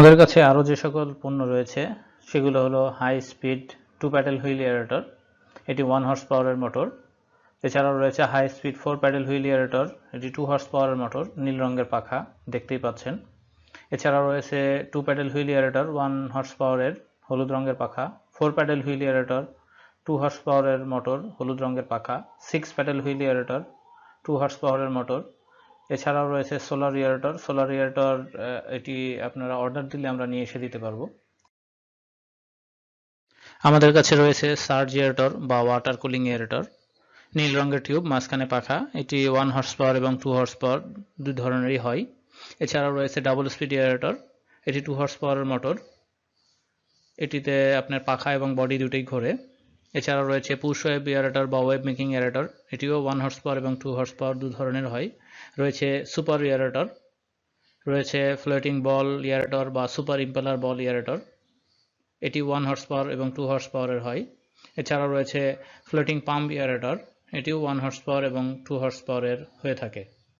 আমাদের কাছে আরও যে সকল পণ্য রয়েছে সেগুলো হলো high speed 2 paddle wheel aerator, এটি 1 হর্স পাওয়ারের মোটর। এছাড়াও রয়েছে high speed 4 paddle wheel aerator, এটি 2 হর্স পাওয়ারের মোটর, নীল রঙের পাখা দেখতেই পাচ্ছেন। এছাড়াও রয়েছে 2 প্যাডেল হুইল এয়ারেটর 1 হর্স পাওয়ারের, হলুদ রঙের পাখা। 4 প্যাডেল হুইল এয়ারেটর 2 হর্স পাওয়ারের মোটর, হলুদ রঙের পাখা। 6 প্যাডেল হুইল এয়ারেটর 2 হর্স পাওয়ারের মোটর। এছাড়াও রয়েছে সোলার এয়ারেটর, এটি আপনারা অর্ডার দিলে আমরা নিয়ে এসে দিতে পারবো। আমাদের কাছে রয়েছে সার্জ এয়ারেটর বা ওয়াটার কুলিং এয়ারেটর, নীল রঙের টিউব, মাঝখানে পাখা। এটি 1 হর্স পাওয়ার এবং 2 হর্স পাওয়ার দুই ধরনেরই হয়। এছাড়াও রয়েছে ডাবল স্পিড এয়ারেটর, এটি 2 হর্স পাওয়ারের মোটর, এটিতে আপনার পাখা এবং বডি দুটোই ঘোরে। এছাড়াও রয়েছে পুশ ওয়েভ এয়ারেটর বা ওয়েভ মেকিং এয়ারেটর, এটিও 1 হর্স পাওয়ার এবং 2 হর্স পাওয়ার দু ধরনের হয়। রয়েছে সুপার এয়ারেটর, রয়েছে ফ্লোটিং বল এয়ারেটর বা সুপার ইম্পেলার বল এয়ারেটর, এটি 1 হর্স পাওয়ার এবং 2 হর্স পাওয়ারের হয়। এছাড়াও রয়েছে ফ্লোটিং পাম্প এয়ারেটর, এটিও 1 হর্স পাওয়ার এবং 2 হর্স পাওয়ারের হয়ে থাকে।